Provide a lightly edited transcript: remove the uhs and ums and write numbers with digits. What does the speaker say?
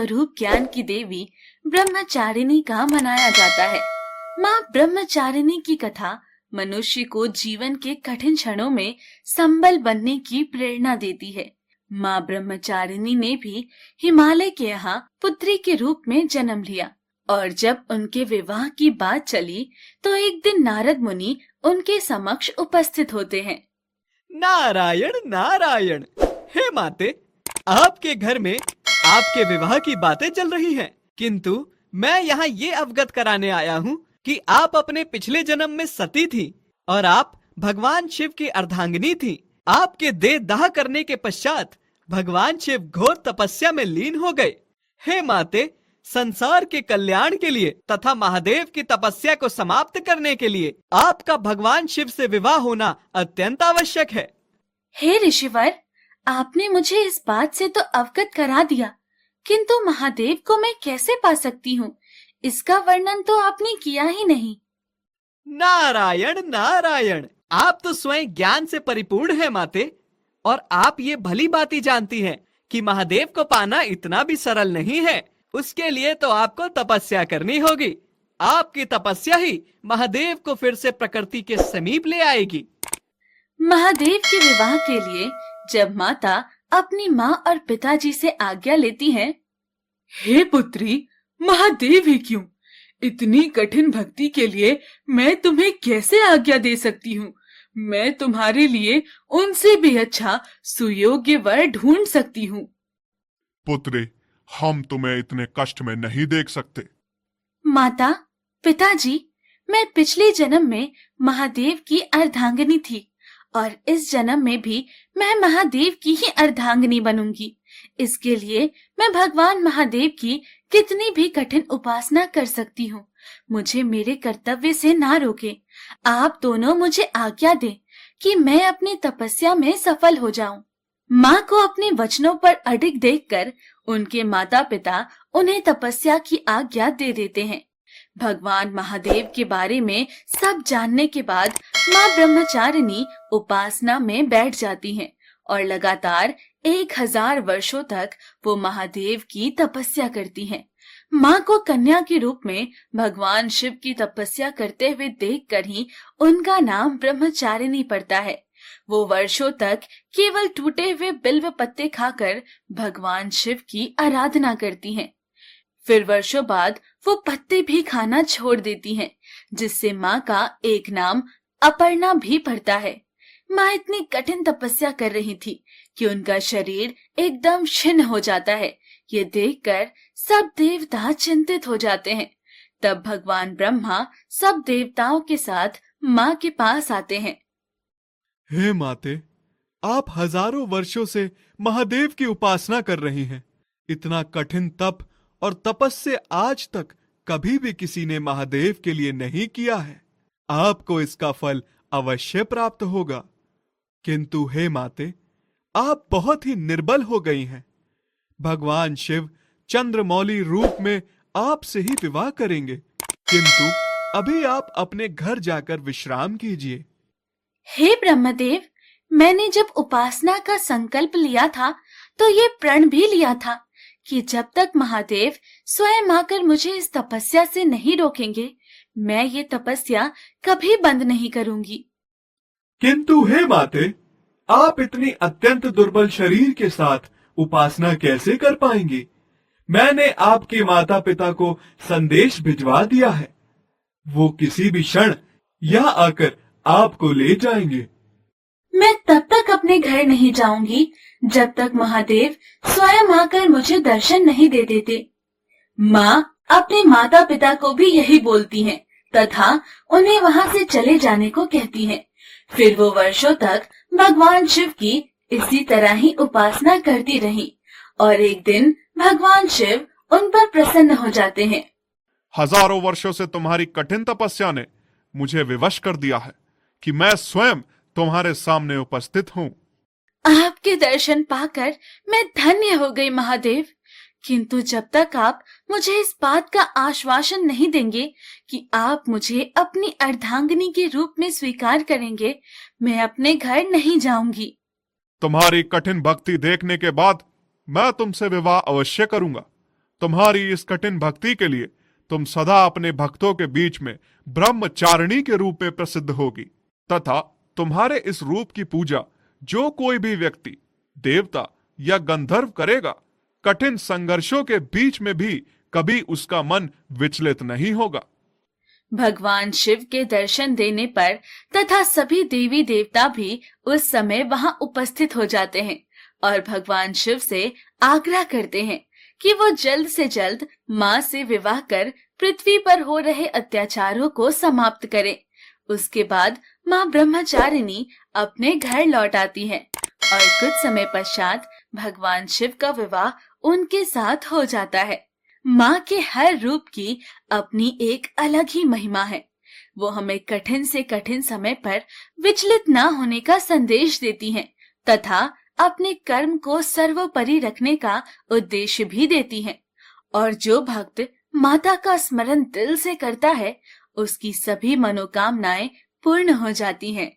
स्वरूप ज्ञान की देवी ब्रह्मचारिणी का मनाया जाता है। माँ ब्रह्मचारिणी की कथा मनुष्य को जीवन के कठिन क्षणों में संबल बनने की प्रेरणा देती है। माँ ब्रह्मचारिणी ने भी हिमालय के यहाँ पुत्री के रूप में जन्म लिया और जब उनके विवाह की बात चली तो एक दिन नारद मुनि उनके समक्ष उपस्थित होते हैं। नारायण नारायण। हे माते, आपके घर में आपके विवाह की बातें चल रही हैं, किंतु मैं यहाँ ये अवगत कराने आया हूँ कि आप अपने पिछले जन्म में सती थी और आप भगवान शिव की अर्धांगिनी थी। आपके देह दाह करने के पश्चात भगवान शिव घोर तपस्या में लीन हो गए। हे माते, संसार के कल्याण के लिए तथा महादेव की तपस्या को समाप्त करने के लिए आपका भगवान शिव से विवाह होना अत्यंत आवश्यक है। हे ऋषिवर, आपने मुझे इस बात से तो अवगत करा दिया, किंतु महादेव को मैं कैसे पा सकती हूँ, इसका वर्णन तो आपने किया ही नहीं। नारायण नारायण। आप तो स्वयं ज्ञान से परिपूर्ण है माते, और आप ये भली भांति जानती हैं कि महादेव को पाना इतना भी सरल नहीं है। उसके लिए तो आपको तपस्या करनी होगी। आपकी तपस्या ही महादेव को फिर से प्रकृति के समीप ले आएगी। महादेव के विवाह के लिए जब माता अपनी माँ और पिताजी से आज्ञा लेती हैं, हे पुत्री, महादेव ही क्यों, इतनी कठिन भक्ति के लिए मैं तुम्हें कैसे आज्ञा दे सकती हूँ। मैं तुम्हारे लिए उनसे भी अच्छा सुयोग्य वर ढूंढ सकती हूँ। पुत्री, हम तुम्हें इतने कष्ट में नहीं देख सकते। माता, पिताजी, मैं पिछले जन्म में महादेव की अर्धांगिनी थी और इस जन्म में भी मैं महादेव की ही अर्धांगिनी बनूंगी। इसके लिए मैं भगवान महादेव की कितनी भी कठिन उपासना कर सकती हूँ। मुझे मेरे कर्तव्य से ना रोके। आप दोनों मुझे आज्ञा दें कि मैं अपनी तपस्या में सफल हो जाऊं। माँ को अपने वचनों पर अडिग देखकर उनके माता पिता उन्हें तपस्या की आज्ञा दे देते हैं। भगवान महादेव के बारे में सब जानने के बाद माँ ब्रह्मचारिणी उपासना में बैठ जाती हैं और लगातार 1000 वर्षों तक वो महादेव की तपस्या करती हैं। माँ को कन्या के रूप में भगवान शिव की तपस्या करते हुए देखकर ही उनका नाम ब्रह्मचारिणी पड़ता है। वो वर्षों तक केवल टूटे हुए बिल्व पत्ते खाकर भगवान शिव की आराधना करती हैं। फिर वर्षों बाद वो पत्ते भी खाना छोड़ देती हैं, जिससे माँ का एक नाम अपर्णा भी पड़ता है। माँ इतनी कठिन तपस्या कर रही थी कि उनका शरीर एकदम छिन्न हो जाता है। ये देखकर सब देवता चिंतित हो जाते हैं। तब भगवान ब्रह्मा सब देवताओं के साथ माँ के पास आते हैं। हे माते, आप हजारों वर्षों से महादेव की उपासना कर रही हैं। इतना कठिन तप और तपस्या आज तक कभी भी किसी ने महादेव के लिए नहीं किया है। आपको इसका फल अवश्य प्राप्त होगा। किंतु हे माते, आप बहुत ही निर्बल हो गई हैं। भगवान शिव चंद्रमौली रूप में आपसे ही विवाह करेंगे, किंतु अभी आप अपने घर जाकर विश्राम कीजिए। हे ब्रह्मदेव, मैंने जब उपासना का संकल्प लिया था तो ये प्रण भी लिया था कि जब तक महादेव स्वयं आकर मुझे इस तपस्या से नहीं रोकेंगे, मैं ये तपस्या कभी बंद नहीं करूंगी। किंतु हे माते, आप इतनी अत्यंत दुर्बल शरीर के साथ उपासना कैसे कर पाएंगी? मैंने आपके माता पिता को संदेश भिजवा दिया है। वो किसी भी क्षण यहाँ आकर आपको ले जाएंगे। मैं तब तक अपने घर नहीं जाऊंगी जब तक महादेव स्वयं आकर मुझे दर्शन नहीं दे देते। माँ अपने माता पिता को भी यही बोलती हैं तथा उन्हें वहाँ से चले जाने को कहती हैं। फिर वो वर्षों तक भगवान शिव की इसी तरह ही उपासना करती रही और एक दिन भगवान शिव उन पर प्रसन्न हो जाते हैं। हजारों वर्षों से तुम्हारी कठिन तपस्या ने मुझे विवश कर दिया है कि मैं स्वयं तुम्हारे सामने उपस्थित हूँ। आपके दर्शन पाकर मैं धन्य हो गई महादेव, किंतु जब तक आप मुझे इस बात का आश्वासन नहीं देंगे कि आप मुझे अपनी अर्धांगिनी के रूप में स्वीकार करेंगे, मैं अपने घर नहीं जाऊंगी। तुम्हारी कठिन भक्ति देखने के बाद मैं तुमसे विवाह अवश्य करूंगा, तुम्हारी इस कठिन भक्ति के लिए तुम सदा अपने भक्तों के बीच में ब्रह्मचारिणी के रूप में प्रसिद्ध होगी, तथा तुम्हारे इस रूप की पूजा जो कोई भी व्यक्ति, देवता या गंधर्व करेगा, कठिन संघर्षों के बीच में भी कभी उसका मन विचलित नहीं होगा। भगवान शिव के दर्शन देने पर तथा सभी देवी देवता भी उस समय वहां उपस्थित हो जाते हैं और भगवान शिव से आग्रह करते हैं कि वो जल्द से जल्द माँ से विवाह कर पृथ्वी पर हो रहे अत्याचारों को समाप्त करे। उसके बाद माँ ब्रह्मचारिणी अपने घर लौट आती है और कुछ समय पश्चात भगवान शिव का विवाह उनके साथ हो जाता है। माँ के हर रूप की अपनी एक अलग ही महिमा है। वो हमें कठिन से कठिन समय पर विचलित न होने का संदेश देती हैं तथा अपने कर्म को सर्वोपरि रखने का उद्देश्य भी देती हैं। और जो भक्त माता का स्मरण दिल से करता है, उसकी सभी मनोकामनाएं पूर्ण हो जाती हैं।